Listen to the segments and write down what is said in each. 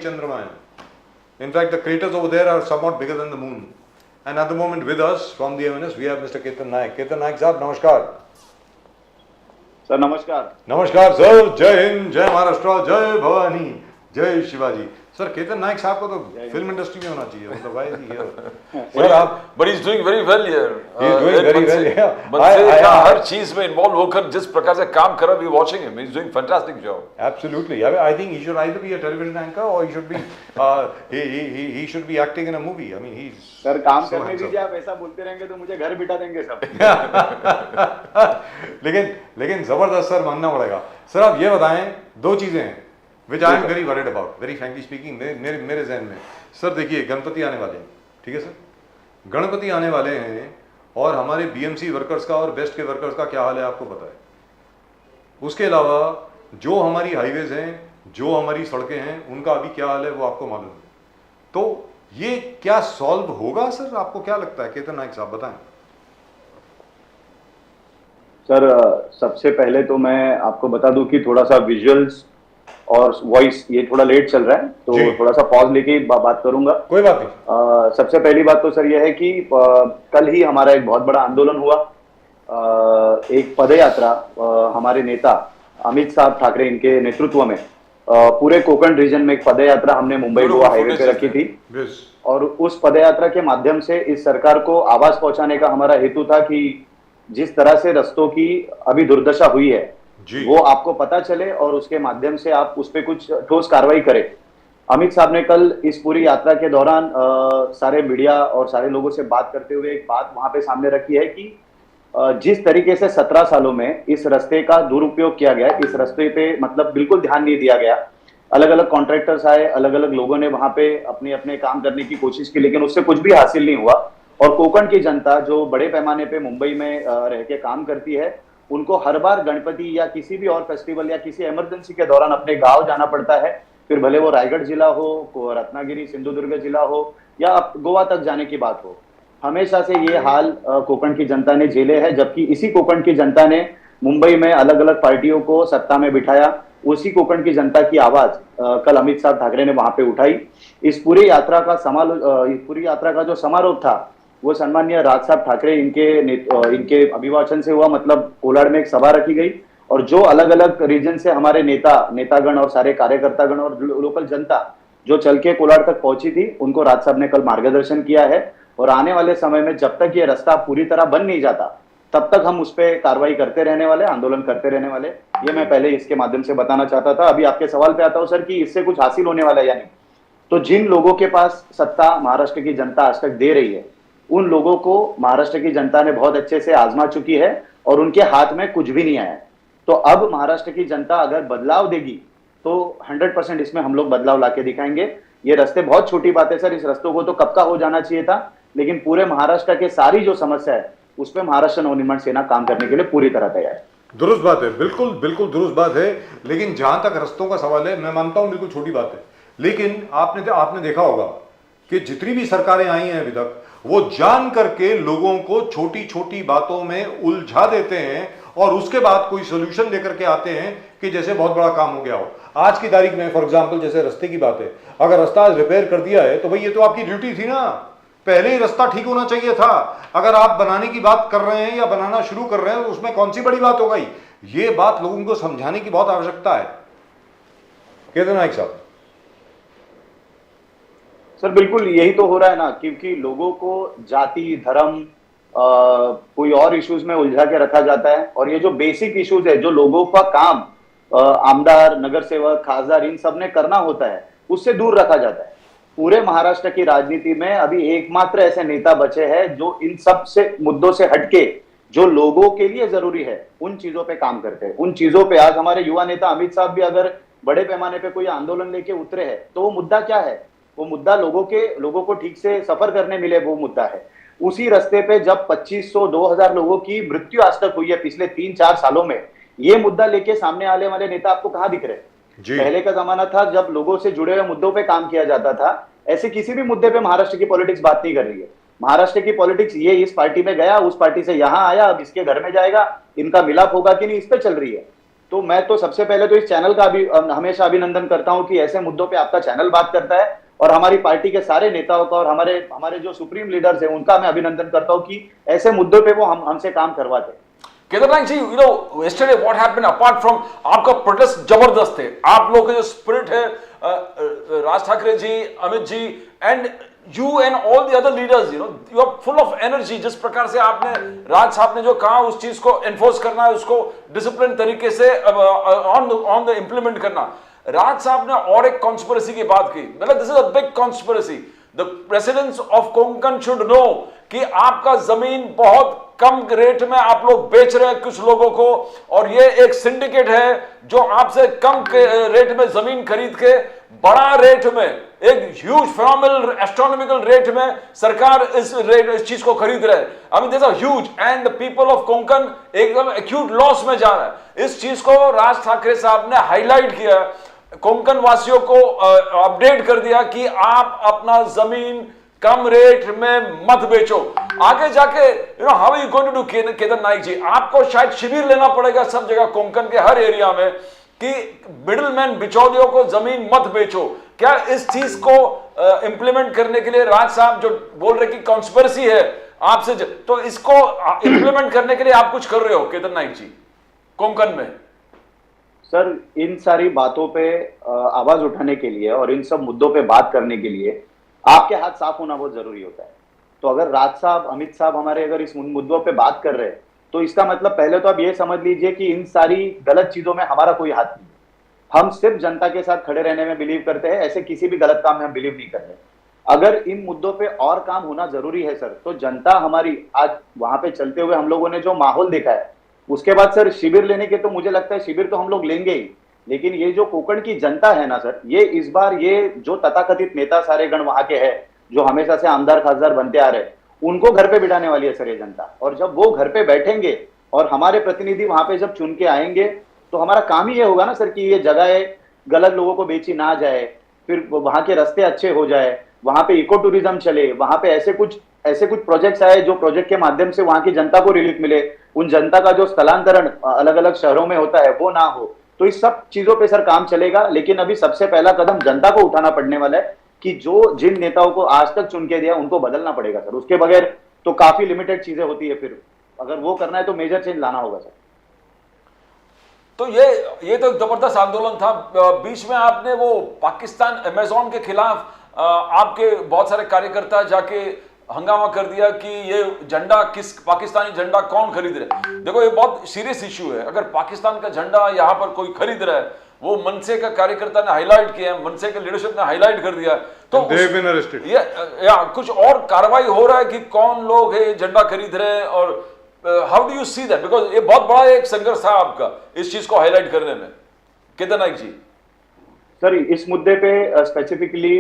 Chandramayana. In fact, the craters over there are somewhat bigger than the moon. And at the moment with us from the MNS, we have Mr. Ketan Naik. Ketan Naik साहब नमस्कार. Sir नमस्कार. नमस्कार sir. जय हिंद, जय महाराष्ट्र, जय भवानी, जय Shivaji. Sir Ketan Nayak साहब को तो फिल्म इंडस्ट्री में होना चाहिए. मतलब why is he here? Sir आप but he's doing very well here. He's doing very well. Yeah. मनसे का हर चीज में इन्वॉल्व होकर जिस प्रकार से काम कर रहा है, we watching him. He's doing fantastic job. Absolutely. I think he should either be a television anchor or he should be he should be acting in a movie. I mean he's. Sir काम करने दीजिए. आप ऐसा बोलते रहेंगे तो मुझे घर बिठा देंगे सब. लेकिन जबरदस्त सर मानना पड़ेगा. सर आप ये बताएं, दो चीजें हैं which I am very worried about, very frankly speaking. मेरे ज़हन में सर देखिए गणपति आने वाले हैं, ठीक है सर. गणपति आने वाले हैं और हमारे बीएमसी वर्कर्स का और बेस्ट के वर्कर्स का क्या हाल है आपको पता है. उसके अलावा जो हमारी हाईवेज हैं, जो हमारी सड़कें हैं, उनका अभी क्या हाल है वो आपको मालूम है. तो ये क्या सॉल्व होगा सर? आपको क्या लगता है केतन नायक साहब, बताएं. सर सबसे पहले तो मैं आपको बता दूं कि थोड़ा सा विजुअल्स और वॉइस ये थोड़ा लेट चल रहा है, तो थोड़ा सा पॉज लेके बात करूंगा. कोई बात नहीं. सबसे पहली बात तो सर ये है कि कल ही हमारा एक बहुत बड़ा आंदोलन हुआ. एक पदयात्रा हमारे नेता अमित साहब ठाकरे इनके नेतृत्व में पूरे कोकण रीजन में एक पदयात्रा हमने मुंबई गोवा हाईवे पे रखी थी. और उस पदयात्रा के माध्यम से इस सरकार को आवाज पहुंचाने का हमारा हेतु था कि जिस तरह से रस्तों की अभी दुर्दशा हुई है वो आपको पता चले और उसके माध्यम से आप उस पर कुछ ठोस कार्रवाई करें. अमित साहब ने कल इस पूरी यात्रा के दौरान सारे मीडिया और सारे लोगों से बात करते हुए एक बात वहां पे सामने रखी है कि जिस तरीके से 17 सालों में इस रास्ते का दुरुपयोग किया गया, इस रास्ते पे मतलब बिल्कुल ध्यान नहीं दिया गया. अलग अलग कॉन्ट्रैक्टर्स आए, अलग अलग लोगों ने वहां पे अपने अपने काम करने की कोशिश की, लेकिन उससे कुछ भी हासिल नहीं हुआ. और कोकण की जनता जो बड़े पैमाने पे मुंबई में रह के काम करती है, उनको हर बार गणपति या किसी भी और फेस्टिवल या किसी इमरजेंसी के दौरान अपने गांव जाना पड़ता है. फिर भले वो रायगढ़ जिला हो, रत्नागिरी सिंधुदुर्ग जिला हो या गोवा तक जाने की बात हो, हमेशा से ये हाल कोकण की जनता ने झेले है. जबकि इसी कोकण की जनता ने मुंबई में अलग अलग पार्टियों को सत्ता में बिठाया. उसी कोकण की जनता की आवाज कल अमित साहब ठाकरे ने वहां पे उठाई. इस पूरी यात्रा का जो समारोह था वो सम्माननीय राज साहब ठाकरे इनके अभिभाषण से हुआ. मतलब कोलाड में एक सभा रखी गई और जो अलग अलग रीजन से हमारे नेतागण और सारे कार्यकर्तागण और लोकल जनता जो चल के कोलाड तक पहुंची थी, उनको राज साहब ने कल मार्गदर्शन किया है. और आने वाले समय में जब तक ये रास्ता पूरी तरह बन नहीं जाता तब तक हम उस पर कार्रवाई करते रहने वाले, आंदोलन करते रहने वाले. ये मैं पहले इसके माध्यम से बताना चाहता था. अभी आपके सवाल पे आता हूं सर कि इससे कुछ हासिल होने वाला है या नहीं. तो जिन लोगों के पास सत्ता महाराष्ट्र की जनता आज तक दे रही है, उन लोगों को महाराष्ट्र की जनता ने बहुत अच्छे से आजमा चुकी है और उनके हाथ में कुछ भी नहीं आया. तो अब महाराष्ट्र की जनता अगर बदलाव देगी तो 100% इसमें हम लोग बदलाव लाके दिखाएंगे. ये रास्ते बहुत छोटी बात है सर, इस रास्तों को तो कब का हो जाना चाहिए था, लेकिन पूरे महाराष्ट्र के सारी जो समस्या है उस पर महाराष्ट्र नवनिर्माण सेना काम करने के लिए पूरी तरह तैयार है. दुरुस्त बात है, बिल्कुल बिल्कुल दुरुस्त बात है. लेकिन जहां तक रास्तों का सवाल है, मैं मानता हूं बिल्कुल छोटी बात है, लेकिन आपने देखा होगा कि जितनी भी सरकारें आई हैं अभी तक, वो जान करके लोगों को छोटी छोटी बातों में उलझा देते हैं और उसके बाद कोई सोल्यूशन लेकर के आते हैं कि जैसे बहुत बड़ा काम हो गया हो. आज की तारीख में फॉर एग्जांपल जैसे रास्ते की बात है, अगर रास्ता आज रिपेयर कर दिया है तो भाई ये तो आपकी ड्यूटी थी ना, पहले ही रास्ता ठीक होना चाहिए था. अगर आप बनाने की बात कर रहे हैं या बनाना शुरू कर रहे हैं तो उसमें कौन सी बड़ी बात हो गई. ये बात लोगों को समझाने की बहुत आवश्यकता है. केतन नायक साहब. सर बिल्कुल यही तो हो रहा है ना, क्योंकि लोगों को जाति, धर्म, कोई और इश्यूज में उलझा के रखा जाता है. और ये जो बेसिक इश्यूज है, जो लोगों का काम आमदार, नगर सेवक, खासदार इन सब ने करना होता है, उससे दूर रखा जाता है. पूरे महाराष्ट्र की राजनीति में अभी एकमात्र ऐसे नेता बचे हैं जो इन सब से मुद्दों से हटके जो लोगों के लिए जरूरी है उन चीजों पे काम करते हैं. उन चीजों पे आज हमारे युवा नेता अमित साहब भी अगर बड़े पैमाने पे कोई आंदोलन लेके उतरे हैं तो वो मुद्दा क्या है? वो मुद्दा लोगों को ठीक से सफर करने मिले, वो मुद्दा है. उसी रास्ते पे जब 2500-2000 लोगों की मृत्यु आज तक हुई है पिछले 3-4 सालों में, ये मुद्दा लेके सामने आने वाले नेता आपको कहां दिख रहे हैं? पहले का जमाना था जब लोगों से जुड़े हुए मुद्दों पे काम किया जाता था. ऐसे किसी भी मुद्दे पे महाराष्ट्र की पॉलिटिक्स बात नहीं कर रही है. महाराष्ट्र की पॉलिटिक्स ये इस पार्टी में गया, उस पार्टी से यहां आया, अब इसके घर में जाएगा, इनका मिलाप होगा कि नहीं, इस पे चल रही है. तो मैं तो सबसे पहले तो इस चैनल का भी हमेशा अभिनंदन करता हूं कि ऐसे मुद्दों पे आपका चैनल बात करता है, और हमारी पार्टी के सारे नेताओं का और हमारे हमारे जो सुप्रीम लीडर्स हैं उनका मैं अभिनंदन करता हूं कि ऐसे मुद्दों पे वो हमसे काम करवाते हैं। Kedar Naik ji, you know yesterday what happened apart from आपका प्रोटेस्ट जबरदस्त है, आप लोगों का जो स्पिरिट है, Raj Thackeray ji, Amit ji and you and all the other leaders, you are full of energy. जिस प्रकार से आपने, राज साहब ने जो कहा उस चीज को एनफोर्स करना है, उसको डिसिप्लिन तरीके से ऑन द इम्प्लीमेंट करना। राज साहब ने और एक कॉन्स्पिरेसी की बात की, मतलब this is a big conspiracy. The residents of Konkan should know कि आपका जमीन बहुत कम रेट में आप लोग बेच रहे हैं कुछ लोगों को, और ये एक सिंडिकेट है जो आपसे कम रेट में जमीन खरीद के बड़ा रेट में, एक ह्यूज फिनोमिनल एस्ट्रोनॉमिकल रेट में सरकार इस चीज को खरीद रहे हैं। I mean this is huge and the people of Konkan एकदम एक्यूट लॉस में जा रहा है। इस चीज को राज ठाकरे साहब ने हाईलाइट किया, कोंकण वासियों को अपडेट कर दिया कि आप अपना जमीन कम रेट में मत बेचो। आगे जाके how are you going to do, Kedar Naik ji, आपको शायद शिविर लेना पड़ेगा सब जगह कोंकण के हर एरिया में कि मिडिलमैन बिचौलियों को जमीन मत बेचो। क्या इस चीज को इंप्लीमेंट करने के लिए राज साहब जो बोल रहे कि कॉन्स्पिरेसी है आपसे, तो इसको इंप्लीमेंट करने के लिए आप कुछ कर रहे हो केदार नाइक जी कोंकण में? सर, इन सारी बातों पे आवाज उठाने के लिए और इन सब मुद्दों पे बात करने के लिए आपके हाथ साफ होना बहुत जरूरी होता है। तो अगर राज साहब, अमित साहब हमारे अगर इस मुद्दों पे बात कर रहे हैं, तो इसका मतलब पहले तो आप ये समझ लीजिए कि इन सारी गलत चीजों में हमारा कोई हाथ नहीं है। हम सिर्फ जनता के साथ खड़े रहने में बिलीव करते हैं, ऐसे किसी भी गलत काम में हम बिलीव नहीं करते। अगर इन मुद्दों पे और काम होना जरूरी है सर, तो जनता हमारी, आज वहां पे चलते हुए हम लोगों ने जो माहौल देखा है, उसके बाद सर शिविर लेने के, तो मुझे लगता है शिविर तो हम लोग लेंगे ही, लेकिन ये जो कोंकण की जनता है ना सर, ये इस बार ये जो तथाकथित नेता सारे गण वहां के हैं, जो हमेशा से आमदार खासदार बनते आ रहे, उनको घर पे बिठाने वाली है सर ये जनता। और जब वो घर पे बैठेंगे और हमारे प्रतिनिधि वहां पे जब चुन के आएंगे, तो हमारा काम ही ये होगा ना सर कि ये जगह गलत लोगों को बेची ना जाए, फिर वहां के रास्ते अच्छे हो जाए, वहां पे इको टूरिज्म चले, वहां पे ऐसे कुछ प्रोजेक्ट्स आए जो प्रोजेक्ट के माध्यम से वहां की जनता को रिलीफ मिले, उन जनता का जो स्थलांतरण अलग अलग शहरों में होता है वो ना हो। तो इस सब चीजों पे सर काम चलेगा, लेकिन अभी सबसे पहला कदम जनता को उठाना पड़ने वाला है कि जो जिन नेताओं को आज तक चुन के दिया उनको बदलना पड़ेगा सर। उसके बगैर तो काफी लिमिटेड चीजें होती है, फिर अगर वो करना है तो मेजर चेंज लाना होगा सर। तो ये तो एक जबरदस्त आंदोलन था। बीच में आपने वो पाकिस्तान अमेज़न के खिलाफ आपके बहुत सारे कार्यकर्ता जाके हंगामा कर दिया कि ये झंडा किस, पाकिस्तानी झंडा कौन खरीद रहे। देखो ये बहुत सीरियस इश्यू है, अगर पाकिस्तान का झंडा यहाँ पर कोई खरीद रहा है, वो मनसे का कार्यकर्ता ने हाईलाइट किया है, मनसे के लीडरशिप ने हाईलाइट कर दिया, तो या कुछ और कार्रवाई हो रहा है कि कौन लोग है झंडा खरीद रहे हैं, और how do you see that, because ये बहुत बड़ा एक संघर्ष था आपका इस चीज को हाईलाइट करने में। केदार नाइक जी सर, इस मुद्दे पे स्पेसिफिकली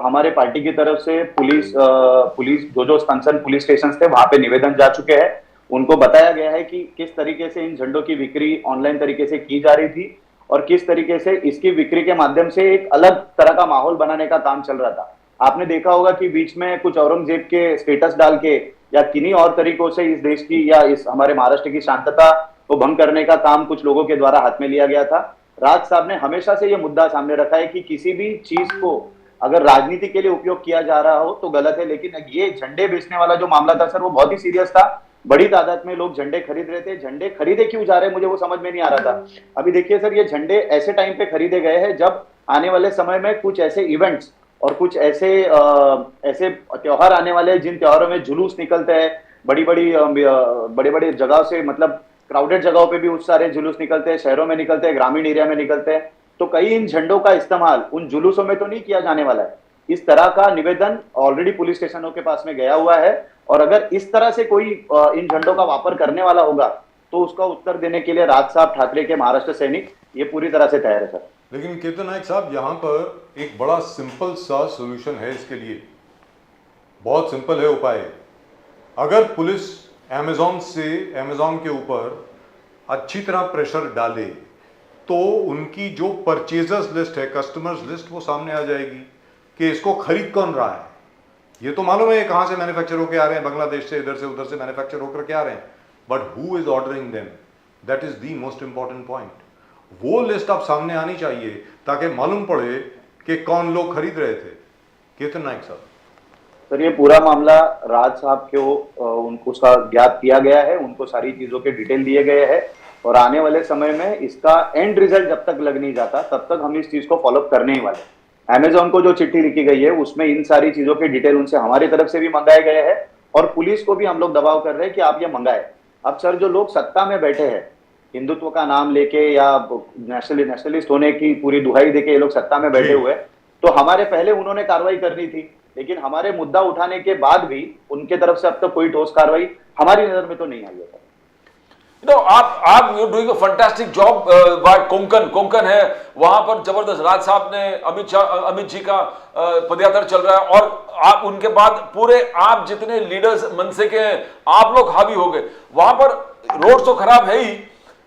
हमारे पार्टी की तरफ से पुलिस जो कंसर्न पुलिस स्टेशन थे वहां पे निवेदन जा चुके हैं। उनको बताया गया है कि किस तरीके से इन झंडों की बिक्री ऑनलाइन तरीके से की जा रही थी और किस तरीके से इसकी बिक्री के माध्यम से एक अलग तरह का माहौल बनाने का काम चल रहा था। आपने देखा होगा कि बीच में कुछ औरंगजेब के स्टेटस डाल के या किन्हीं और तरीकों से इस देश की या इस हमारे महाराष्ट्र की शांतता को भंग करने का काम कुछ लोगों के द्वारा हाथ में लिया गया था। राज साहब ने हमेशा से ये मुद्दा सामने रखा है कि किसी भी चीज को अगर राजनीति के लिए उपयोग किया जा रहा हो तो गलत है, लेकिन ये झंडे बेचने वाला जो मामला था सर, वो बहुत ही सीरियस था। बड़ी तादाद में लोग झंडे खरीद रहे थे। झंडे खरीदे क्यों जा रहे हैं मुझे वो समझ में नहीं आ रहा था। अभी देखिए सर, ये झंडे ऐसे टाइम पे खरीदे गए हैं जब आने वाले समय में कुछ ऐसे इवेंट्स और कुछ ऐसे त्योहार आने वाले हैं जिन त्योहारों में जुलूस निकलते हैं, बड़ी बड़ी जगहों से, मतलब क्राउडेड जगहों पे भी उस सारे जुलूस निकलते हैं, शहरों में निकलते हैं, ग्रामीण एरिया में निकलते हैं। तो कई इन झंडों का इस्तेमाल उन जुलूसों में तो नहीं किया जाने वाला है। इस तरह का निवेदन ऑलरेडी पुलिस स्टेशनों के पास में गया हुआ है, और अगर इस तरह से कोई इन झंडों का वापर करने वाला होगा तो उसका उत्तर देने के लिए राज साहब ठाकरे के महाराष्ट्र सैनिक ये पूरी तरह से तैयार है सर। लेकिन केतन नायक साहब, यहाँ पर एक बड़ा सिंपल सा सोल्यूशन है इसके लिए, बहुत सिंपल है उपाय। अगर पुलिस अमेज़न के ऊपर अच्छी तरह प्रेशर डाले तो उनकी जो परचेजर्स लिस्ट है, कस्टमर्स लिस्ट, वो सामने आ जाएगी कि इसको खरीद कौन रहा है। ये तो मालूम है कहाँ से मैन्युफैक्चर होकर आ रहे हैं, बांग्लादेश से, इधर से उधर से मैन्युफैक्चर होकर के आ रहे हैं, but who is ordering them, that is the most important point. वो लिस्ट अब सामने आनी चाहिए ताकि मालूम पड़े कि कौन लोग खरीद रहे थे। केतन नायक साहब। सर, ये पूरा मामला राज साहब को उनको उसका ज्ञात किया गया है, उनको सारी चीजों के डिटेल दिए गए हैं और आने वाले समय में इसका एंड रिजल्ट जब तक लग नहीं जाता तब तक हम इस चीज को फॉलोअप करने ही वाले। अमेजॉन को जो चिट्ठी लिखी गई है उसमें इन सारी चीजों के डिटेल उनसे हमारी तरफ से भी मंगाए गए हैं और पुलिस को भी हम लोग दबाव कर रहे हैं कि आप ये मंगाए। अब सर, जो लोग सत्ता में बैठे हैं, हिंदुत्व का नाम लेके या नेशनलिस्ट होने की पूरी दुहाई देके ये लोग सत्ता में बैठे हुए, तो हमारे पहले उन्होंने कार्रवाई करनी थी, लेकिन हमारे मुद्दा उठाने के बाद भी उनके तरफ से अब तक कोई ठोस कार्रवाई हमारी नजर में तो नहीं आई है। आप you doing a fantastic job by Konkan है, वहां पर जबरदस्त राज साहब ने अमित जी का पदयात्रा चल रहा है और आप उनके बाद पूरे आप जितने लीडर्स मनसे के हैं आप लोग हावी हो गए। वहां पर रोड तो खराब है ही,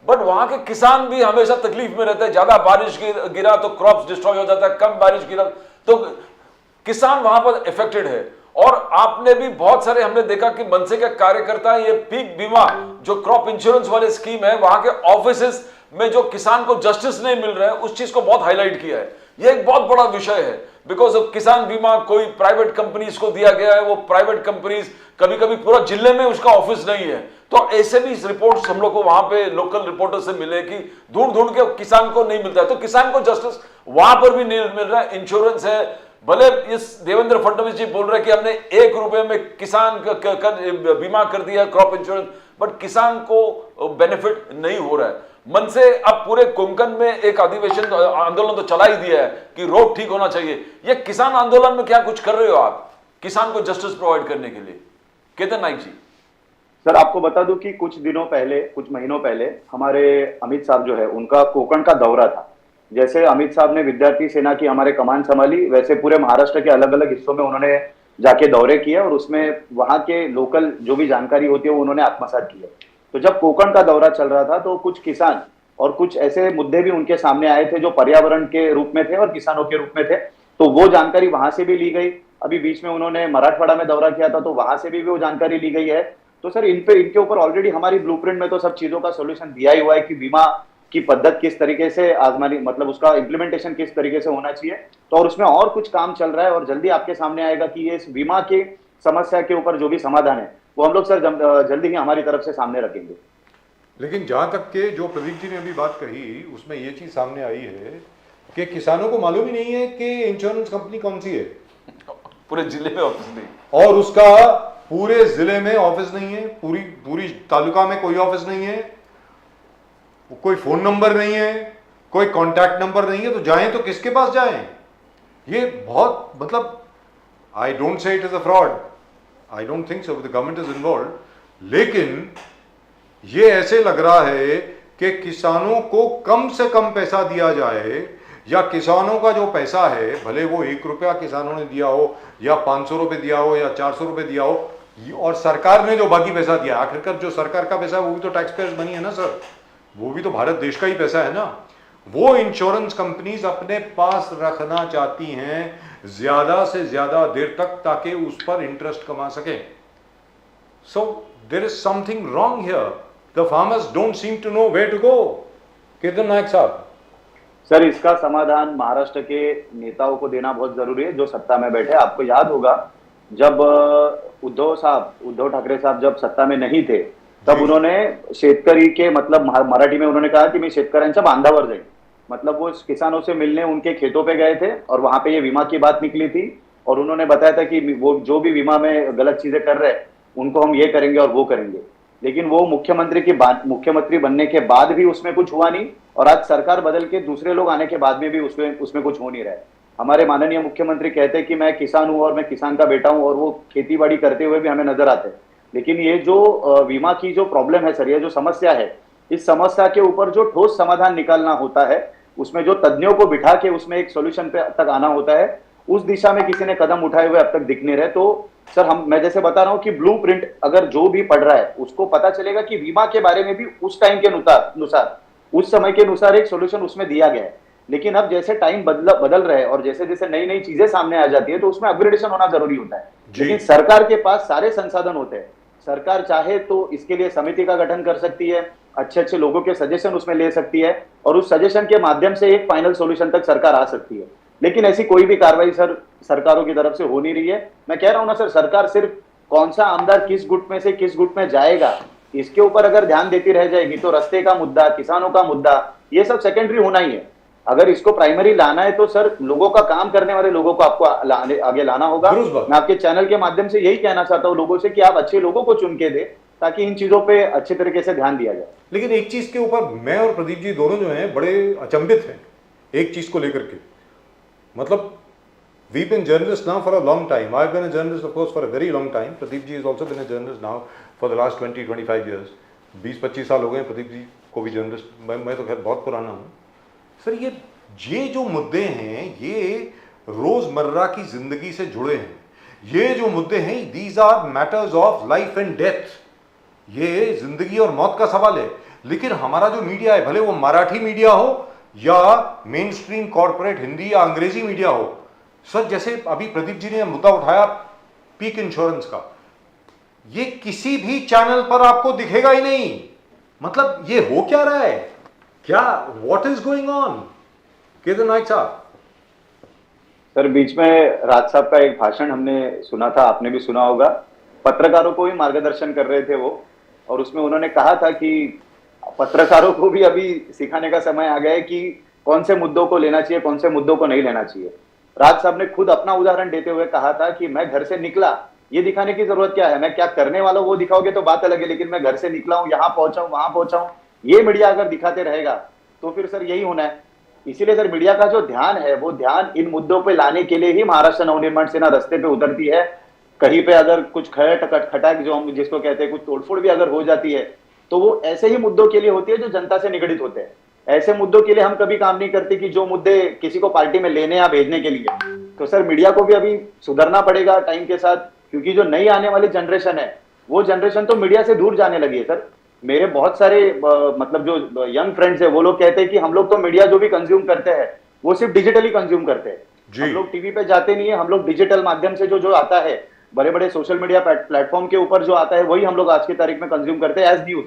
बट वहां के किसान भी हमेशा तकलीफ में रहते हैं। ज्यादा बारिश गिरा तो क्रॉप्स डिस्ट्रॉय हो जाता है, कम बारिश गिरा तो किसान वहां पर इफेक्टेड है। और आपने भी बहुत सारे हमने देखा कि मनसे के कार्यकर्ता ये पीक बीमा जो क्रॉप इंश्योरेंस वाले स्कीम है वहां के ऑफिसेस में जो किसान को जस्टिस नहीं मिल रहा है उस चीज को बहुत हाईलाइट किया है। ये एक बहुत बड़ा विषय है बिकॉज ऑफ किसान बीमा कोई प्राइवेट कंपनीज को दिया गया है, वो प्राइवेट कंपनीज कभी कभी पूरा जिले में उसका ऑफिस नहीं है। तो ऐसे भी रिपोर्ट्स हम लोग को वहां पे लोकल रिपोर्टर से मिले कि ढूंढ के किसान को नहीं मिलता है, तो किसान को जस्टिस वहां पर भी नहीं मिल रहा है। इंश्योरेंस है, भले इस देवेंद्र फडणवीस जी बोल रहे हैं कि हमने 1 रुपए में किसान का बीमा कर दिया क्रॉप इंश्योरेंस, बट किसान को बेनिफिट नहीं हो रहा है। मन से अब पूरे कोंकण में एक अधिवेशन आंदोलन तो चला ही दिया है कि रोड ठीक होना चाहिए। ये किसान आंदोलन में क्या कुछ कर रहे हो आप किसान को जस्टिस प्रोवाइड करने के लिए? केतन नाइक जी। सर, आपको बता दूं कि कुछ महीनों पहले हमारे अमित साहब जो है उनका कोंकण का दौरा था। जैसे अमित साहब ने विद्यार्थी सेना की हमारे कमान संभाली, वैसे पूरे महाराष्ट्र के अलग अलग हिस्सों में उन्होंने जाके दौरे किए और उसमें वहां के लोकल जो भी जानकारी होती है वो उन्होंने आत्मसात की है। तो जब कोंकण का दौरा चल रहा था तो कुछ किसान और कुछ ऐसे मुद्दे भी उनके सामने आए थे जो पर्यावरण के रूप में थे और किसानों के रूप में थे, तो वो जानकारी वहां से भी ली गई। अभी बीच में उन्होंने मराठवाड़ा में दौरा किया था तो वहां से भी वो जानकारी ली गई है। तो सर, इनके ऊपर ऑलरेडी हमारी ब्लूप्रिंट में तो सब चीजों का सोल्यूशन दिया ही हुआ है कि बीमा की पद्धति किस तरीके से आजमानी, मतलब उसका इम्प्लीमेंटेशन किस तरीके से होना चाहिए। तो और उसमें और कुछ काम चल रहा है और जल्दी आपके सामने आएगा कि ये इस बीमा की समस्या के ऊपर जो भी समाधान है वो हम लोग सर जल्दी ही हमारी तरफ से सामने रखेंगे। लेकिन जहां तक के जो प्रदीप जी ने अभी बात कही उसमें ये चीज सामने आई है कि किसानों को मालूम ही नहीं है कि इंश्योरेंस कंपनी कौन सी है। पूरे जिले में ऑफिस नहीं, और उसका पूरे जिले में ऑफिस नहीं है, पूरी तालुका में कोई ऑफिस नहीं है, कोई फोन नंबर नहीं है, कोई कांटेक्ट नंबर नहीं है। तो जाएं तो किसके पास जाएं? ये बहुत, मतलब I don't say it is a fraud, I don't think so, the government is involve, लेकिन ये ऐसे लग रहा है कि किसानों को कम से कम पैसा दिया जाए, या किसानों का जो पैसा है भले वो 1 रुपया किसानों ने दिया हो या 500 रुपये दिया हो या 400 रुपये दिया हो, और सरकार ने जो बाकी पैसा दिया, आखिरकार जो सरकार का पैसा है वो भी तो टैक्स पेयर्स मनी है ना सर, वो भी तो भारत देश का ही पैसा है ना। वो इंश्योरेंस कंपनीज अपने पास रखना चाहती हैं ज्यादा से ज्यादा देर तक ताकि उस पर इंटरेस्ट कमा सके। So there is something wrong here, the farmers don't seem to know where to go. Ketan Nayak साहब। सर, इसका समाधान महाराष्ट्र के नेताओं को देना बहुत जरूरी है जो सत्ता में बैठे। आपको याद होगा जब उद्धव ठाकरे साहब जब सत्ता में नहीं थे तब उन्होंने शेतकरी के, मतलब मराठी में उन्होंने कहा कि मैं शेतकऱ्यांच्या बांधावर जाईन, मतलब वो किसानों से मिलने उनके खेतों पे गए थे और वहां पे ये बीमा की बात निकली थी और उन्होंने बताया था कि वो जो भी बीमा में गलत चीजें कर रहे हैं उनको हम ये करेंगे और वो करेंगे। लेकिन वो मुख्यमंत्री बनने के बाद भी उसमें कुछ हुआ नहीं और आज सरकार बदल के दूसरे लोग आने के बाद में भी उसमें कुछ हो नहीं रहा है। हमारे माननीय मुख्यमंत्री कहते हैं कि मैं किसान हूं और मैं किसान का बेटा हूं और वो खेती बाड़ी करते हुए भी हमें नजर आते हैं। लेकिन ये जो बीमा की जो प्रॉब्लम है सर, ये जो समस्या है, इस समस्या के ऊपर जो ठोस समाधान निकालना होता है, उसमें जो तज्ञों को बिठा के उसमें एक सोल्यूशन पे तक आना होता है, उस दिशा में किसी ने कदम उठाए हुए अब तक दिख नहीं रहे। तो सर, मैं जैसे बता रहा हूं कि ब्लूप्रिंट अगर जो भी पढ़ रहा है उसको पता चलेगा कि बीमा के बारे में भी उस टाइम के अनुसार उस समय के अनुसार एक सोल्यूशन उसमें दिया गया है। लेकिन अब जैसे टाइम बदल रहे हैं और जैसे जैसे नई नई चीजें सामने आ जाती है तो उसमें अपग्रेडेशन होना जरूरी होता है। लेकिन सरकार के पास सारे संसाधन होते हैं। सरकार चाहे तो इसके लिए समिति का गठन कर सकती है, अच्छे अच्छे लोगों के सजेशन उसमें ले सकती है और उस सजेशन के माध्यम से एक फाइनल सॉल्यूशन तक सरकार आ सकती है। लेकिन ऐसी कोई भी कार्रवाई सर सरकारों की तरफ से हो नहीं रही है। मैं कह रहा हूं ना सर, सरकार सिर्फ कौन सा आमदार किस गुट में से किस गुट में जाएगा इसके ऊपर अगर ध्यान देती रह जाएगी तो रास्ते का मुद्दा, किसानों का मुद्दा, ये सब सेकेंडरी होना ही है। अगर इसको प्राइमरी लाना है तो सर लोगों का काम करने वाले लोगों को आपको आगे लाना होगा। दुरुस्त बात। मैं आपके चैनल के माध्यम से यही कहना चाहता हूं लोगों से कि आप अच्छे लोगों को चुन के दे ताकि इन चीजों पे अच्छे तरीके से ध्यान दिया जाए। लेकिन एक चीज के ऊपर मैं और प्रदीप जी दोनों जो हैं बड़े अचंभित हैं एक चीज को लेकर के। मतलब we've been journalists now for a long time. I've been a journalist of course for a very long time. Pradeep ji has also been a journalist now for the last 20-25 years. 20-25 साल हो गए प्रदीप जी को भी journalist, मैं तो खैर बहुत पुराना हूँ सर। ये जो मुद्दे हैं ये रोजमर्रा की जिंदगी से जुड़े हैं। ये जो मुद्दे हैं these are matters of life and death. ये जिंदगी और मौत का सवाल है। लेकिन हमारा जो मीडिया है, भले वो मराठी मीडिया हो या मेन स्ट्रीम कॉर्पोरेट हिंदी या अंग्रेजी मीडिया हो सर, जैसे अभी प्रदीप जी ने मुद्दा उठाया पीक इंश्योरेंस का, ये किसी भी चैनल पर आपको दिखेगा ही नहीं। मतलब ये हो क्या रहा है, क्या what is going on? Kedar Nayak साहब। सर बीच में राज साहब का एक भाषण हमने सुना था, आपने भी सुना होगा। पत्रकारों को भी मार्गदर्शन कर रहे थे वो, और उसमें उन्होंने कहा था कि पत्रकारों को भी अभी सिखाने का समय आ गया है कि कौन से मुद्दों को लेना चाहिए, कौन से मुद्दों को नहीं लेना चाहिए। राज साहब ने खुद अपना उदाहरण देते हुए कहा था कि मैं घर से निकला, ये दिखाने की जरूरत क्या है, मैं क्या करने वाला हूं वो दिखाओगे तो बात अलग है, लेकिन मैं घर से निकला हूं, यहाँ पहुंचा हूं, वहां पहुंचा हूं, ये मीडिया अगर दिखाते रहेगा तो फिर सर यही होना है। इसीलिए सर मीडिया का जो ध्यान है वो ध्यान इन मुद्दों पे लाने के लिए ही महाराष्ट्र नवनिर्माण सेना रास्ते पे उतरती है। कहीं पे अगर कुछ खटाक जो हम जिसको कहते हैं कुछ तोड़फोड़ भी अगर हो जाती है तो वो ऐसे ही मुद्दों के लिए होती है जो जनता से निगड़ित होते हैं। ऐसे मुद्दों के लिए हम कभी काम नहीं करते कि जो मुद्दे किसी को पार्टी में लेने या भेजने के लिए। तो सर मीडिया को भी अभी सुधरना पड़ेगा टाइम के साथ, क्योंकि जो नई आने वाली जनरेशन है वो जनरेशन तो मीडिया से दूर जाने लगी है सर। मेरे बहुत सारे मतलब जो यंग फ्रेंड्स है वो लोग कहते हैं कि हम लोग तो मीडिया जो भी कंज्यूम करते हैं वो सिर्फ डिजिटली कंज्यूम करते हैं। हम लोग टीवी पे जाते नहीं है, हम लोग डिजिटल माध्यम से जो आता है बड़े बड़े सोशल मीडिया प्लेटफॉर्म के ऊपर जो आता है वही हम लोग आज की तारीख में कंज्यूम करते हैं एज न्यूज।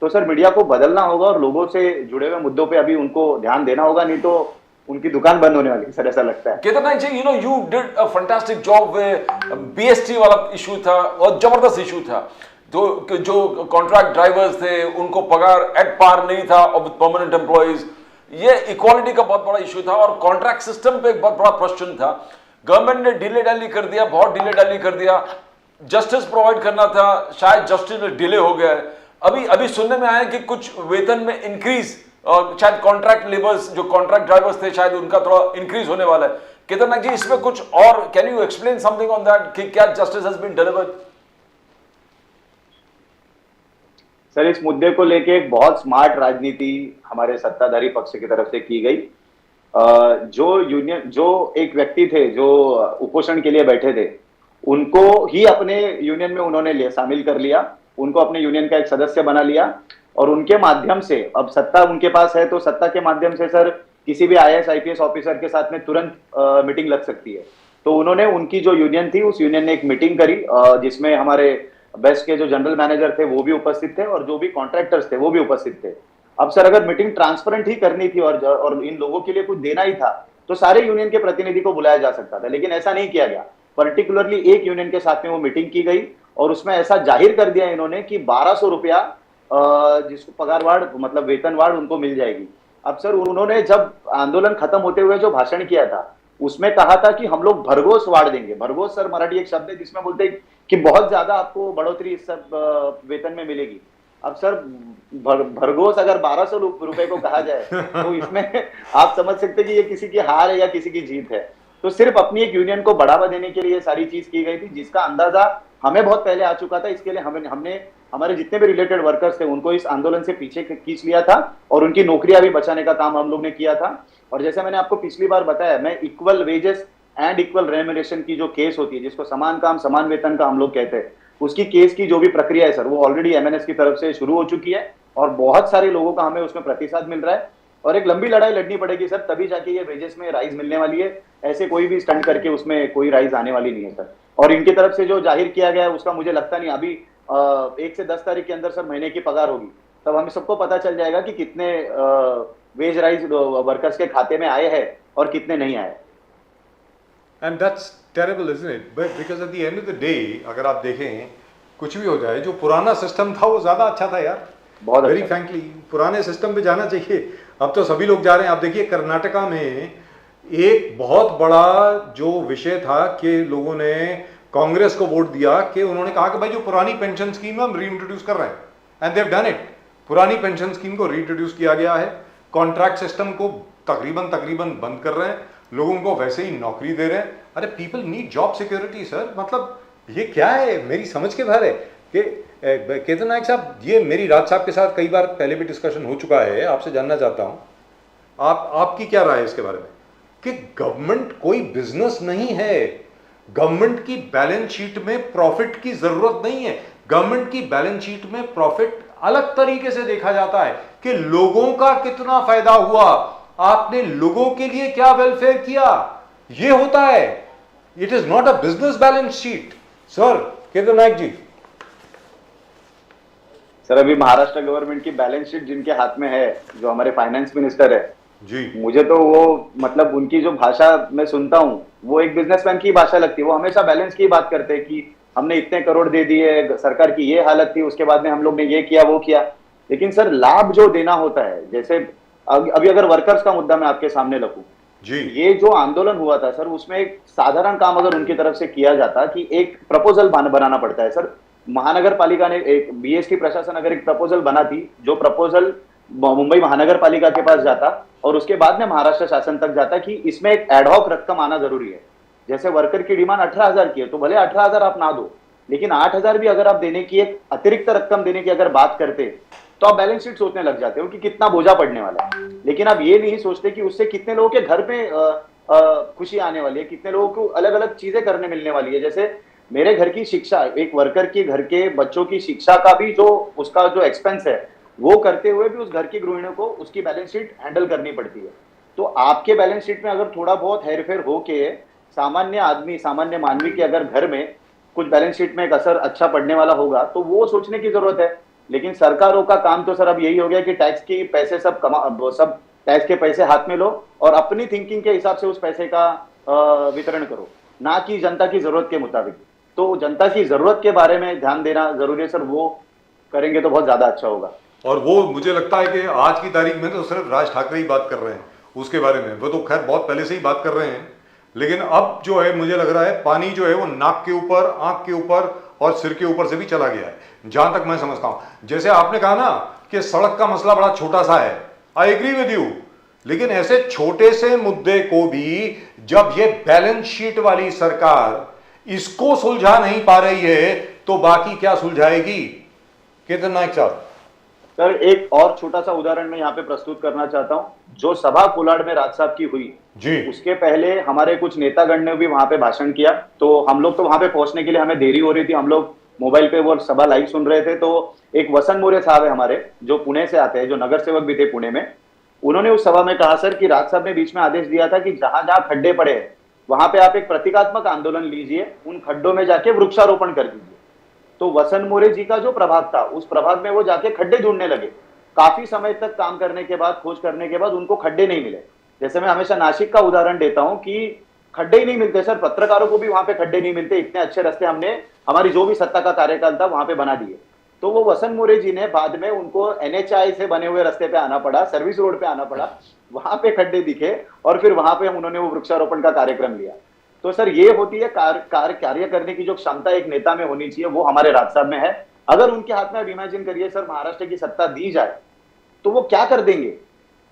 तो सर मीडिया को बदलना होगा और लोगों से जुड़े हुए मुद्दों पे अभी उनको ध्यान देना होगा, नहीं तो उनकी दुकान बंद होने वाली है सर, ऐसा लगता है। केदार नायक जी, you did a fantastic job with BST वाला इशू था और जबरदस्त इशू था। तो जो कॉन्ट्रैक्ट ड्राइवर्स थे उनको पगार एट पार नहीं था और परमानेंट एम्प्लॉइज, ये इक्वालिटी का बहुत बड़ा इशू था और कॉन्ट्रैक्ट सिस्टम पे एक बहुत बड़ा क्वेश्चन था। गवर्नमेंट ने डिले डाली कर दिया, बहुत डिले डाली कर दिया। जस्टिस प्रोवाइड करना था, शायद जस्टिस में डिले हो गया है। अभी सुनने में आया कि कुछ वेतन में इंक्रीज, शायद कॉन्ट्रैक्ट लेबर्स जो कॉन्ट्रैक्ट ड्राइवर्स थे शायद उनका थोड़ा इंक्रीज होने वाला है। केदार नायक जी, इसमें कुछ और can you explain something on that कि क्या justice has been delivered? Sir इस मुद्दे को लेके एक बहुत स्मार्ट राजनीति हमारे सत्ताधारी पक्ष की तरफ से की गई। जो एक व्यक्ति थे जो उपोषण के लिए बैठे थे उनको ही अपने यूनियन में उन्होंने शामिल कर लिया, उनको अपने यूनियन का एक सदस्य बना लिया और उनके माध्यम से अब सत्ता उनके पास है तो सत्ता के माध्यम से सर किसी भी IAS IPS ऑफिसर के साथ में तुरंत मीटिंग लग सकती है। तो उन्होंने उनकी जो यूनियन थी उस यूनियन ने एक मीटिंग करी जिसमें हमारे बेस्ट के जो जनरल मैनेजर थे वो भी उपस्थित थे और जो भी कॉन्ट्रैक्टर्स थे वो भी उपस्थित थे। अब सर अगर मीटिंग ट्रांसपेरेंट ही करनी थी और इन लोगों के लिए कुछ देना ही था तो सारे यूनियन के प्रतिनिधि को बुलाया जा सकता था, लेकिन ऐसा नहीं किया गया। पर्टिकुलरली एक यूनियन के साथ में वो मीटिंग की गई और उसमें ऐसा जाहिर कर दिया इन्होंने कि 1200 रुपया जिसको पगारवाड़ मतलब वेतनवाड़ उनको मिल जाएगी। अब सर उन्होंने जब आंदोलन खत्म होते हुए जो भाषण किया था उसमें कहा था कि हम लोग भरघोस वाड़ देंगे। भरघोस सर मराठी एक शब्द है जिसमें बोलते हैं कि बहुत ज्यादा आपको बढ़ोतरी इस सब वेतन में मिलेगी। अब सर भरघोस अगर 1200 रुपए को कहा जाए तो इसमें आप समझ सकते हैं कि ये किसी की हार है या किसी की जीत है। तो सिर्फ अपनी एक यूनियन को बढ़ावा देने के लिए सारी चीज की गई थी, जिसका अंदाजा हमें बहुत पहले आ चुका था। इसके लिए हमने हमारे जितने भी रिलेटेड वर्कर्स थे उनको इस आंदोलन से पीछे खींच लिया था और उनकी नौकरियां भी बचाने का काम हम लोग ने किया था। और जैसे मैंने आपको पिछली बार बताया, मैं equal wages and equal remuneration की जो केस होती है, जिसको समान काम समान वेतन का हम लोग कहते हैं, उसकी केस की जो भी प्रक्रिया है सर वो ऑलरेडी MNS की तरफ से शुरू हो चुकी है और बहुत सारे लोगों का हमें उसमें प्रतिसाद मिल रहा है। और एक लंबी लड़ाई लड़नी पड़ेगी सर, तभी जाके ये वेजेस में राइज मिलने वाली है। ऐसे कोई भी स्टंट करके उसमें कोई राइज आने वाली नहीं है सर। और इनकी तरफ से जो जाहिर किया गया है उसका मुझे लगता नहीं, अभी 1 से 10 तारीख के अंदर सर महीने की पगार होगी तब हमें सबको पता चल जाएगा कि कितने वेज राइज वर्कर्स के खाते में आए हैं और कितने नहीं आए। And that's terrible isn't it, but because at the end of the day अगर आप देखें कुछ भी हो जाए, जो पुराना सिस्टम था वो ज्यादा अच्छा था यार, बहुत वेरी अच्छा। फ्रैंकली पुराने सिस्टम पे जाना चाहिए। अब तो सभी लोग जा रहे हैं। आप देखिए कर्नाटका में एक बहुत बड़ा जो विषय था कि लोगों ने कांग्रेस को वोट दिया कि उन्होंने कहा कि भाई जो पुरानी पेंशन स्कीम है हम रीइंट्रोड्यूस कर रहे हैं, and they have done it. पुरानी पेंशन स्कीम को रीइंट्रोड्यूस किया गया है, कॉन्ट्रैक्ट सिस्टम को तकरीबन बंद कर रहे हैं, लोगों को वैसे ही नौकरी दे रहे हैं। अरे people need job security sir, मतलब ये क्या है, मेरी समझ के बाहर है कि केतन नायक साहब, ये मेरी राज साहब के साथ कई बार पहले भी डिस्कशन हो चुका है, आपसे जानना चाहता हूं आपकी क्या राय है इसके बारे में कि गवर्नमेंट कोई बिजनेस नहीं है, गवर्नमेंट की बैलेंस शीट में प्रॉफिट की जरूरत नहीं है। गवर्नमेंट की बैलेंस शीट में प्रॉफिट अलग तरीके से देखा जाता है कि लोगों का कितना फायदा हुआ, आपने लोगों के लिए क्या वेलफेयर किया, ये होता है। It is not a business balance sheet sir. Ketan Nayak ji, sir अभी महाराष्ट्र गवर्नमेंट की बैलेंस शीट जिनके हाथ में है, जो हमारे फाइनेंस मिनिस्टर है जी, मुझे तो वो मतलब उनकी जो भाषा मैं सुनता हूँ वो एक बिजनेसमैन की भाषा लगती है। वो हमेशा बैलेंस की बात करते हैं कि हमने इतने करोड़ दे दिए, सरकार की ये हालत थी, उसके बाद में हम लोग ने ये किया वो किया। लेकिन सर लाभ जो देना होता है, जैसे अभी अगर वर्कर्स का मुद्दा मैं आपके सामने रखूं, जी, ये जो आंदोलन हुआ था सर, उसमें एक साधारण काम अगर उनकी तरफ से किया जाता कि एक प्रपोजल बनाना पड़ता है सर। महानगर पालिका ने एक बीएसटी प्रशासन अगर एक प्रपोजल बनाती, जो प्रपोजल मुंबई महानगर पालिका के पास जाता और उसके बाद में महाराष्ट्र शासन तक जाता कि इसमें एक एडहॉक रकम आना जरूरी है। जैसे वर्कर की डिमांड 18,000 की है तो भले 18,000 आप ना दो, लेकिन 8,000 भी अगर आप देने की, एक अतिरिक्त रकम देने की अगर बात करते तो आप बैलेंस शीट सोचने लग जाते हो कि कितना बोझा पड़ने वाला है। लेकिन आप ये नहीं सोचते कि उससे कितने लोगों के घर में खुशी आने वाली है, कितने लोगों को अलग अलग चीजें करने मिलने वाली है। जैसे मेरे घर की शिक्षा, एक वर्कर के घर के बच्चों की शिक्षा का भी जो उसका जो एक्सपेंस है वो करते हुए भी उस घर की गृहिणियों को उसकी बैलेंस शीट हैंडल करनी पड़ती है। तो आपके बैलेंस शीट में अगर थोड़ा बहुत हेरफेर होके सामान्य आदमी, सामान्य मानवी के अगर घर में कुछ बैलेंस शीट में एक असर अच्छा पड़ने वाला होगा तो वो सोचने की जरूरत है। लेकिन सरकारों का काम तो सर अब यही हो गया कि टैक्स की पैसे सब टैक्स के पैसे हाथ में लो और अपनी थिंकिंग के हिसाब से उस पैसे का वितरण करो, ना कि जनता की जरूरत के मुताबिक। तो जनता की जरूरत के बारे में ध्यान देना जरूरी है सर, वो करेंगे तो बहुत ज्यादा अच्छा होगा। और वो मुझे लगता है कि आज की तारीख में तो सिर्फ राज ठाकरे ही बात कर रहे हैं उसके बारे में, वो तो खैर बहुत पहले से ही बात कर रहे हैं। लेकिन अब जो है मुझे लग रहा है पानी जो है वो नाक के ऊपर, आंख के ऊपर और सिर के ऊपर से भी चला गया है, जहां तक मैं समझता हूं। जैसे आपने कहा ना कि सड़क का मसला बड़ा छोटा सा है, आई एग्री विद यू, लेकिन ऐसे छोटे से मुद्दे को भी जब ये बैलेंस शीट वाली सरकार इसको सुलझा नहीं पा रही है तो बाकी क्या सुलझाएगी? केतन नायक साहब, सर एक और छोटा सा उदाहरण मैं यहाँ पे प्रस्तुत करना चाहता हूँ। जो सभा कोलाड में राज साहब की हुई जी, उसके पहले हमारे कुछ नेतागण ने भी वहां पे भाषण किया, तो हम लोग तो वहां पे पहुंचने के लिए हमें देरी हो रही थी, हम लोग मोबाइल पे वो सभा लाइव सुन रहे थे। तो एक वसंत मोरे साहब है हमारे, जो पुणे से आते हैं, जो नगर सेवक भी थे पुणे में, उन्होंने उस सभा में कहा सर कि राज साहब ने बीच में आदेश दिया था कि जहां जहां खड्डे पड़े हैं वहां पे आप एक प्रतीकात्मक आंदोलन लीजिए, उन खड्डों में जाके वृक्षारोपण कर दीजिए। तो वसंत मोरे जी का जो प्रभाग था, उस प्रभाग में वो जाके खड्डे ढूंढने लगे। काफी समय तक काम करने के बाद, खोज करने के बाद उनको खड्डे नहीं मिले। जैसे मैं हमेशा नासिक का उदाहरण देता हूं कि खड्डे ही नहीं मिलते सर, पत्रकारों को भी वहां पे खड्डे नहीं मिलते। इतने अच्छे रास्ते हमने हमारी जो भी सत्ता का कार्यकाल था वहां पे बना दिए। तो वो वसंत मोरे जी ने बाद में उनको एनएचआई से बने हुए रास्ते पे आना पड़ा, सर्विस रोड पे आना पड़ा, वहां पे खड्डे दिखे और फिर वहां पे उन्होंने वो वृक्षारोपण का कार्यक्रम लिया। तो सर ये होती है कार्य करने की जो क्षमता एक नेता में होनी चाहिए, वो हमारे राज साहब में है। अगर उनके हाथ में, अब इमेजिन करिए सर, महाराष्ट्र की सत्ता दी जाए तो वो क्या कर देंगे।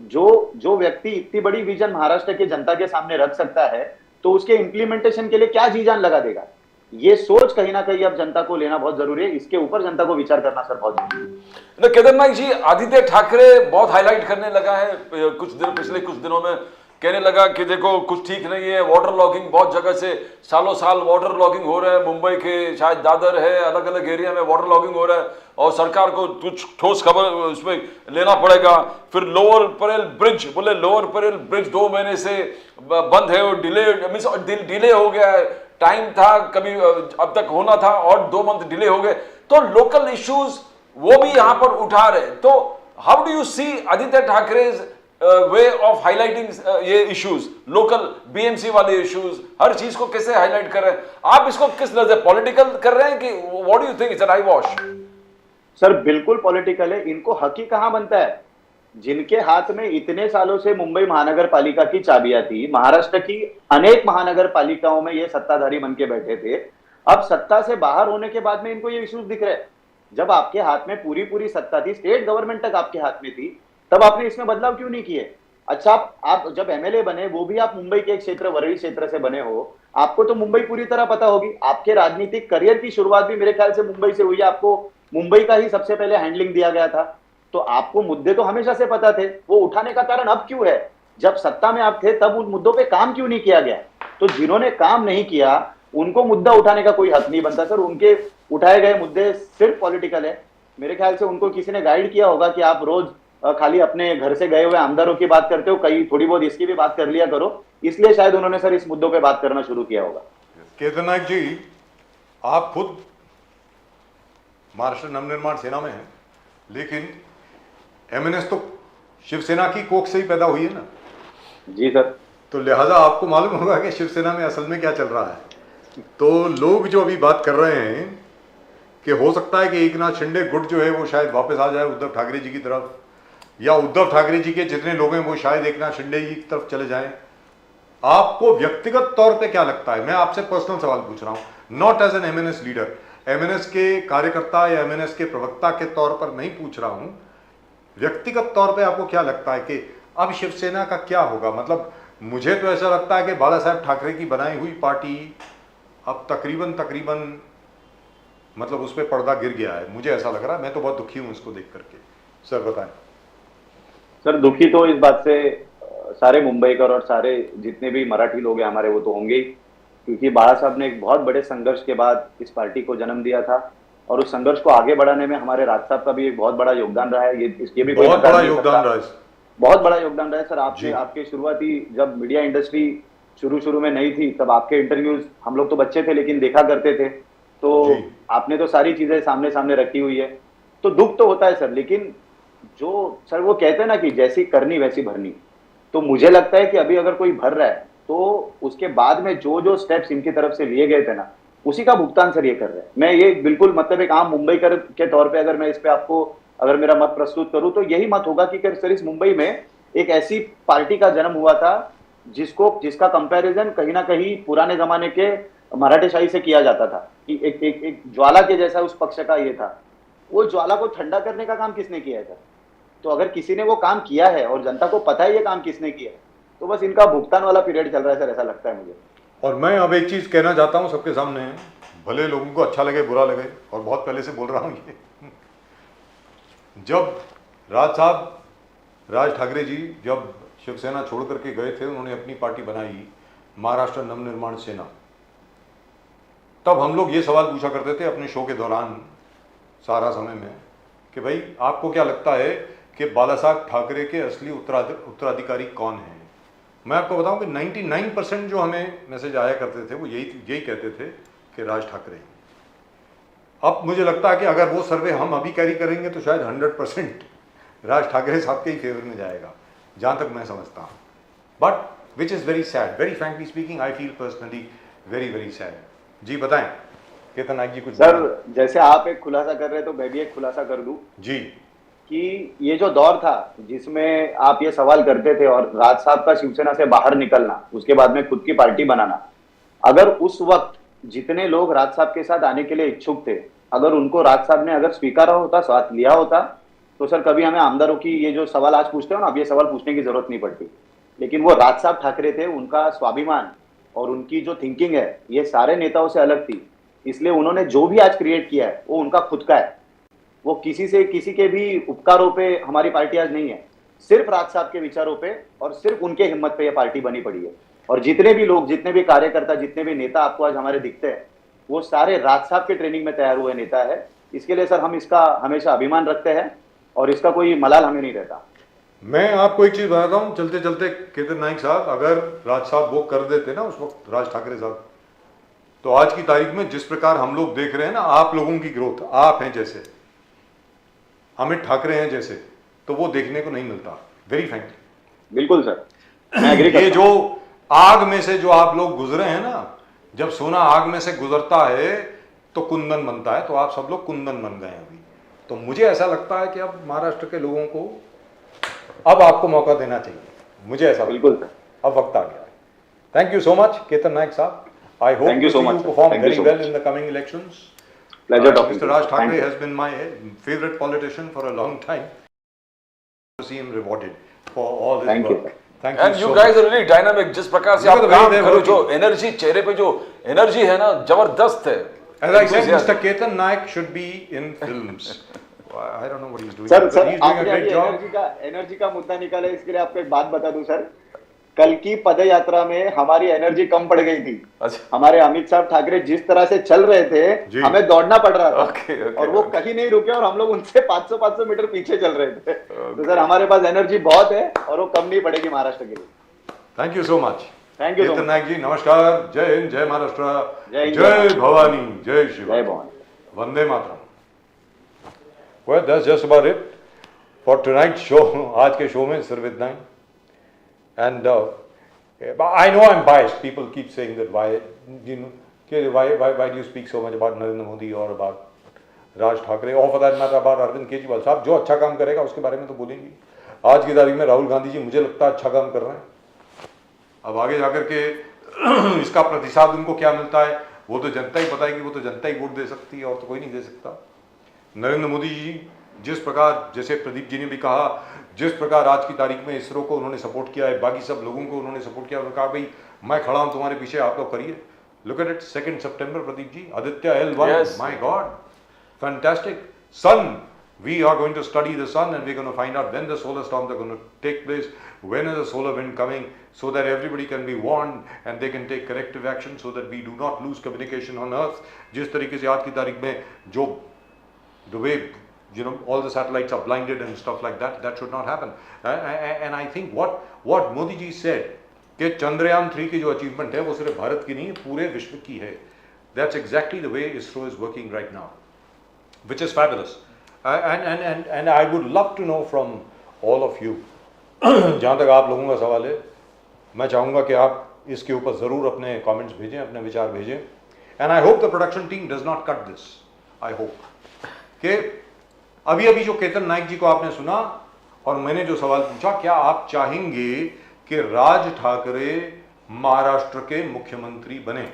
जो व्यक्ति इतनी बड़ी विजन महाराष्ट्र की जनता के सामने रख सकता है तो उसके इंप्लीमेंटेशन के लिए क्या जी जान लगा देगा। ये सोच कहीं ना कहीं अब जनता को लेना बहुत जरूरी है, इसके ऊपर जनता को विचार करना सर बहुत जरूरी है। केदार नायक जी, आदित्य ठाकरे बहुत हाईलाइट करने लगा है पिछले कुछ दिनों में, कहने लगा कि देखो कुछ ठीक नहीं है, वाटर लॉगिंग बहुत जगह से सालों साल वाटर लॉगिंग हो रहा है, मुंबई के शायद दादर है, अलग अलग एरिया में वाटर लॉगिंग हो रहा है और सरकार को कुछ ठोस खबर उसमें लेना पड़ेगा। फिर लोअर परेल ब्रिज, बोले लोअर परेल ब्रिज 2 महीने से बंद है और डिले हो गया है, टाइम था कभी अब तक होना था और 2 मंथ डिले हो गए। तो लोकल इश्यूज वो भी यहां पर उठा रहे। तो how do you see Aditya Thackeray's way of highlighting ये इश्यूज, लोकल बीएमसी वाले इश्यूज, हर चीज को कैसे हाईलाइट कर रहे हैं आप? इसको किस नजर पॉलिटिकल कर रहे हैं कि what do you think it's an I wash? Sir बिल्कुल पॉलिटिकल है। इनको हक ही कहां बनता है? जिनके हाथ में इतने सालों से मुंबई महानगर पालिका की चाबियां थी, महाराष्ट्र की अनेक महानगर पालिकाओं में ये सत्ताधारी बन के बैठे थे, अब सत्ता से बाहर होने के बाद में इनको ये इश्यूज दिख रहे हैं। जब आपके हाथ में पूरी पूरी सत्ता थी, स्टेट गवर्नमेंट तक आपके हाथ में थी, तब आपने इसमें बदलाव क्यों नहीं किए? अच्छा, आप जब एमएलए बने, वो भी आप मुंबई के एक क्षेत्र, वरळी क्षेत्र से बने हो, आपको तो मुंबई पूरी तरह पता होगी। आपके राजनीतिक करियर की शुरुआत भी मेरे ख्याल से मुंबई से हुई है। आपको मुंबई का ही सबसे पहले हैंडलिंग दिया गया था, तो आपको मुद्दे तो हमेशा से पता थे। वो उठाने का कारण अब क्यों है? जब सत्ता में आप थे तब उन मुद्दों पे काम क्यों नहीं किया गया? तो जिन्होंने काम नहीं किया उनको मुद्दा उठाने का कोई हक नहीं बनता सर। उनके उठाए गए मुद्दे सिर्फ पॉलिटिकल है। मेरे ख्याल से उनको किसी ने गाइड किया होगा कि आप रोज खाली अपने घर से गए हुए आमदारों की बात करते हो, कहीं थोड़ी बहुत इसकी भी बात कर लिया करो, इसलिए शायद उन्होंने सर इस मुद्दों पे बात करना शुरू किया होगा। केतन नायक जी, आप खुद महाराष्ट्र नवनिर्माण सेना में हैं, लेकिन एमएनएस तो शिवसेना की कोख से ही पैदा हुई है ना? जी सर। तो लिहाजा आपको मालूम होगा कि शिवसेना में असल में क्या चल रहा है। तो लोग जो अभी बात कर रहे हैं कि हो सकता है कि एकनाथ शिंदे गुट जो है वो शायद वापस आ जाए उद्धव ठाकरे जी की तरफ, या उद्धव ठाकरे जी के जितने लोग हैं वो शायद एकनाथ शिंदे जी की तरफ चले जाएं। आपको व्यक्तिगत तौर पे क्या लगता है? मैं आपसे पर्सनल सवाल पूछ रहा हूं, not as an MNS leader, MNS के कार्यकर्ता या एमएनएस के प्रवक्ता के तौर पर नहीं पूछ रहा हूं। व्यक्तिगत तौर पे आपको क्या लगता है कि अब शिवसेना का क्या होगा? मतलब मुझे तो ऐसा लगता है कि बाला साहब ठाकरे की बनाई हुई पार्टी अब तकरीबन मतलब उस पर पर्दा गिर गया है, मुझे ऐसा लग रहा है। मैं तो बहुत दुखी हूं इसको देख करके। सर बताएं। सर दुखी तो इस बात से सारे मुंबईकर और सारे जितने भी मराठी लोग हैं हमारे, वो तो होंगे ही, क्योंकि बाला साहब ने एक बहुत बड़े संघर्ष के बाद इस पार्टी को जन्म दिया था, और उस संघर्ष को आगे बढ़ाने में हमारे राज साहब का भी एक बहुत बड़ा योगदान रहा है। इसके भी बहुत बड़ा योगदान रहा है, बहुत बड़ा योगदान रहा है सर। आपके शुरुआती जब मीडिया इंडस्ट्री शुरू में नहीं थी, तब आपके इंटरव्यूज, हम लोग तो बच्चे थे लेकिन देखा करते थे, तो आपने तो सारी चीजें सामने रखी हुई है। तो दुख तो होता है सर, लेकिन जो सर वो कहते हैं ना कि जैसी करनी वैसी भरनी, तो मुझे लगता है कि अभी अगर कोई भर रहा है तो उसके बाद में जो स्टेप्स इनकी तरफ से लिए गए थे ना, उसी का भुगतान सर ये कर रहे हैं। मैं ये बिल्कुल मतलब एक आम मुंबईकर के तौर पे अगर मैं इस पे आपको अगर मेरा मत प्रस्तुत करूं तो यही मत होगा कि सर इस मुंबई में एक ऐसी पार्टी का जन्म हुआ था जिसका कंपैरिजन कहीं ना कहीं पुराने जमाने के मराठेशाही से किया जाता था कि एक ज्वाला के जैसा उस पक्ष का ये था। वो ज्वाला को ठंडा करने का काम किसने किया है सर? तो अगर किसी ने वो काम किया है और जनता को पता है ये काम किसने किया है, तो बस इनका भुगतान वाला पीरियड चल रहा है सर, ऐसा लगता है मुझे। और मैं अब एक चीज कहना चाहता हूं सबके सामने, भले लोगों को अच्छा लगे बुरा लगे, और बहुत पहले से बोल रहा हूं ये, जब राज ठाकरे जी जब शिवसेना छोड़ करके गए थे, उन्होंने अपनी पार्टी बनाई महाराष्ट्र नवनिर्माण सेना, तब हम लोग ये सवाल पूछा करते थे अपने शो के दौरान सारा समय में कि भाई आपको क्या लगता है कि बाला साहब ठाकरे के असली उत्तराधिकारी कौन हैं? मैं आपको बताऊं कि 99% जो हमें मैसेज आया करते थे वो यही कहते थे कि राज ठाकरे। अब मुझे लगता है कि अगर वो सर्वे हम अभी कैरी करेंगे तो शायद 100% राज ठाकरे साहब के ही फेवर में जाएगा, जहां तक मैं समझता हूं। But which is very sad, very frankly speaking, I feel personally very sad. जी बताएं केतन नायक जी कुछ। सर जैसे आप एक खुलासा कर रहे हैं तो मैं भी एक खुलासा कर दूं जी, कि ये जो दौर था जिसमें आप ये सवाल करते थे और राज साहब का शिवसेना से बाहर निकलना, उसके बाद में खुद की पार्टी बनाना, अगर उस वक्त जितने लोग राज साहब के साथ आने के लिए इच्छुक थे, अगर उनको राज साहब ने अगर स्वीकारा होता, साथ लिया होता, तो सर कभी हमें आमदारों की ये जो सवाल आज पूछते हो ना, अब ये सवाल पूछने की जरूरत नहीं पड़ती। लेकिन वो राज साहब ठाकरे थे, उनका स्वाभिमान और उनकी जो थिंकिंग है ये सारे नेताओं से अलग थी, इसलिए उन्होंने जो भी आज क्रिएट किया है वो उनका खुद का है। वो किसी के भी उपकारों पे हमारी पार्टी आज नहीं है, सिर्फ राज साहब के विचारों पे और सिर्फ उनके हिम्मत पे ये पार्टी बनी पड़ी है। और जितने भी लोग, जितने भी कार्यकर्ता, जितने भी नेता आपको आज हमारे दिखते हैं, वो सारे राज साहब के ट्रेनिंग में तैयार हुए नेता है। इसके लिए सर हम इसका हमेशा अभिमान रखते हैं और इसका कोई मलाल हमें नहीं रहता। मैं आपको एक चीज बताता हूँ चलते चलते केतन नायक साहब, अगर राज साहब वो कर देते ना उस वक्त, राज ठाकरे साहब, तो आज की तारीख में जिस प्रकार हम लोग देख रहे हैं ना, आप लोगों की ग्रोथ, आप हैं जैसे, अमित ठाकरे हैं जैसे, तो वो देखने को नहीं मिलता, वेरी फ्रैंकली। बिल्कुल सर, मैं एग्री ये करता हूं। जो आग में से जो आप लोग गुजरे हैं ना, जब सोना आग में से गुजरता है तो कुंदन बनता है, तो आप सब लोग कुंदन बन गए हैं अभी। तो मुझे ऐसा लगता है कि अब महाराष्ट्र के लोगों को अब आपको मौका देना चाहिए, मुझे ऐसा लगता बिल्कुल सर। है, अब वक्त आ गया है। Thank you so much Ketan Nayak साहब, I hope Thank you to so see much, you sir. Perform Thank you very so well much. In the coming elections. Pleasure talking Mr. to you. Raj Thank Thackeray you. has been my favorite politician for a long time. To see him rewarded for all his Thank you, work. sir. Thank you and you so guys much. Are really dynamic, जिस प्रकार से Look आप at the way काम they're करो, जो working. Energy चेहरे पे जो एनर्जी है ना, जबरदस्त है। As I said, Enthusiasm. Mr. Ketan Naik should be in films. I don't know what he's doing, sir but sir he's doing a आपने great अभी job. एनर्जी का मुद्दा निकाला, इसके लिए आपको एक बात बता दूं सर। कल की पदयात्रा में हमारी एनर्जी कम पड़ गई थी। अच्छा। हमारे अमित साहब ठाकरे जिस तरह से चल रहे जी। थे, हमें दौड़ना पड़ रहा था। Okay, okay, और वो okay. कहीं नहीं रुके और हम लोग उनसे 500 मीटर पीछे चल रहे थे। तो सर हमारे पास एनर्जी बहुत है और वो कम नहीं पड़ेगी महाराष्ट्र के लिए। Thank you so much. Thank you so Ketan much. Naik ji, नमस्कार, जय हिंद, जय महाराष्ट्र, जय हिंद, जय जय भवानी, जय शिव, जय Bhavani. Vande Mataram. Well, that's just about it for tonight's show. आज के शो में सिर्फ इतना ही। And I know I'm biased. People keep saying that why do you speak so much about Narendra Modi or about Raj Thackeray or for that matter about Arvind Kejriwal? साहब जो अच्छा काम करेगा उसके बारे में तो बोलेंगे। आज की तारीख में राहुल गांधी जी मुझे लगता है अच्छा काम कर रहे हैं। अब आगे जाकर के इसका प्रतिसाद उनको क्या मिलता है वो तो जनता ही बताएगी, वो तो जनता ही वोट दे सकती है और तो कोई नहीं दे सकता। नरेंद्र मोदी जी जिस प्रकार, जैसे प्रदीप जी ने भी कहा, जिस प्रकार आज की तारीख में इसरो को उन्होंने सपोर्ट किया है, बाकी सब लोगों को उन्होंने सपोर्ट किया, उन्होंने कहा भाई मैं खड़ा हूं तुम्हारे पीछे, आप लोग करिए। लुक एट इट, 2 सितंबर Pradeep ji, Aditya L1, Yes. My god, fantastic. Son, we are going to study the sun and we're going to find out when the solar storms are going to take place, when is the solar wind coming, so that everybody can be warned and they can take corrective action so that we do not lose communication on earth। जिस तरीके से आज की तारीख में जो the way all the satellites are blinded and stuff like that, that should not happen। And I think what Modi ji said कि चंद्रयान 3 की जो अचीवमेंट है वो सिर्फ भारत की नहीं है, पूरे विश्व की है। That's exactly the way ISRO is working right now, which is fabulous। And I would love to know from all of you, जहाँ तक आप लोगों का सवाल है, मैं चाहूँगा कि आप इसके ऊपर ज़रूर अपने कमेंट्स भेजें, अपने विचार भेजें। And I hope the production team does not cut this. I hope कि अभी अभी जो केतन नायक जी को आपने सुना और मैंने जो सवाल पूछा, क्या आप चाहेंगे कि राज ठाकरे महाराष्ट्र के मुख्यमंत्री बने?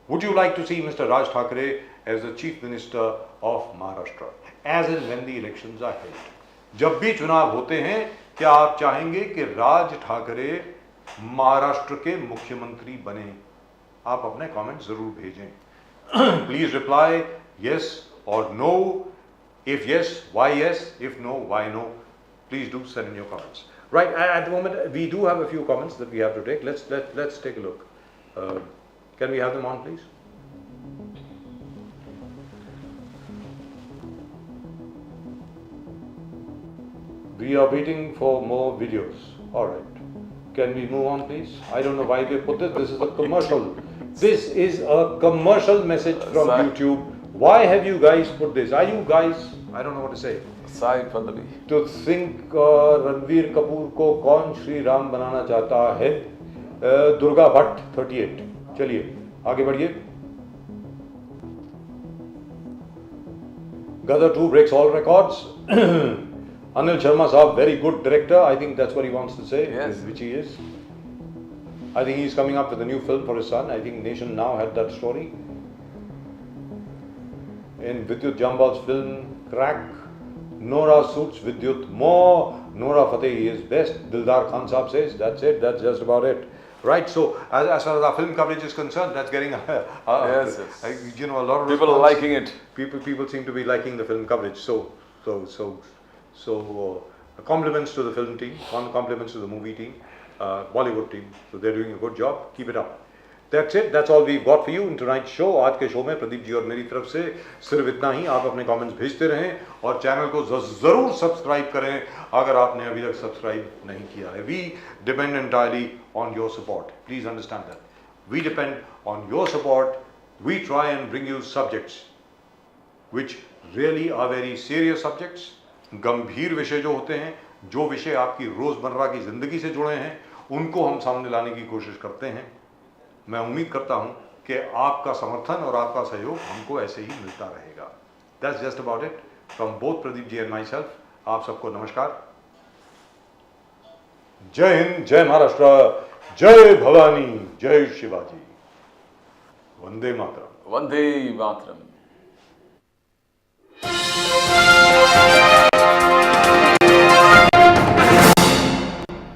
Would you like to see Mr. Raj Thackeray as the Chief Minister of Maharashtra as and when the elections are held? जब भी चुनाव होते हैं क्या आप चाहेंगे कि राज ठाकरे महाराष्ट्र के मुख्यमंत्री बने? आप अपने कमेंट जरूर भेजें। Please reply yes or no. If yes, why yes? If no, why no? Please do send in your comments. Right, at the moment we do have a few comments that we have to take. Let's take a look. Can we have them on, please? We are waiting for more videos. All right. Can we move on, please? I don't know why they put this. This is a commercial. This is a commercial message from Sorry. YouTube. Why have you guys put this? Are you guys, I don't know what to say, Sai Pallavi. to think Ranveer Kapoor को कौन श्री राम बनाना चाहता है? दुर्गा भट्ट 38। चलिए आगे बढ़िए। Gadar 2 breaks all records। Anil Sharma saab, very good director. I think that's what he wants to say, Yes. which he is. I think he's coming up with a new film for his son. I think Nation Now had that story. In Vidyut Jambal's film Crack, Nora suits Vidyut more. Nora Fateh is best. Dildar Khan Saab says, that's it, that's just about it. Right, so as far as our film coverage is concerned, that's getting Yes. a lot of People are response. liking it. People seem to be liking the film coverage. So compliments to the film team, compliments to the movie team, Bollywood team. So they're doing a good job. Keep it up. That's it. That's all we've got for you in tonight's show. आज के show में प्रदीप जी और मेरी तरफ से सिर्फ इतना ही। आप अपने कमेंट्स भेजते रहें और चैनल को जरूर सब्सक्राइब करें अगर आपने अभी तक सब्सक्राइब नहीं किया है। We depend entirely on your support. Please understand that. We depend on your support. We try and bring you subjects which really are very serious subjects, गंभीर विषय जो होते हैं, जो विषय आपकी रोजमर्रा की जिंदगी से जुड़े हैं, उनको हम सामने लाने की कोशिश करते हैं। मैं उम्मीद करता हूं कि आपका समर्थन और आपका सहयोग हमको ऐसे ही मिलता रहेगा। That's just about it from both Pradeep ji and myself। आप सबको नमस्कार। जय हिंद, जय महाराष्ट्र, जय भवानी, जय शिवाजी, वंदे मातरम। वंदे मातरम।